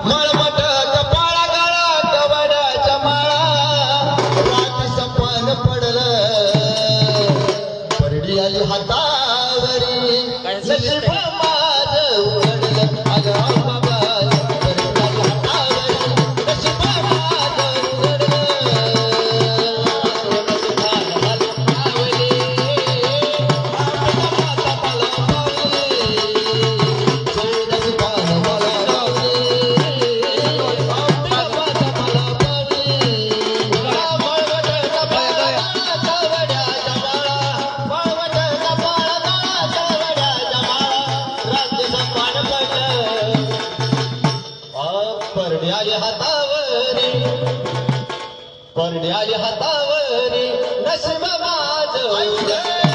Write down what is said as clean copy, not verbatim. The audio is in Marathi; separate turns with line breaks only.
मळमट कपाळा गाळा कवड्याच्या माळा राती सपन पडलं परडी आली हातावरी नशीब माझं उघडलं अगं बाबा परडी आली हातावरी नशीब माझं उघडलं परड्याच्या हातावरी नशीब माझं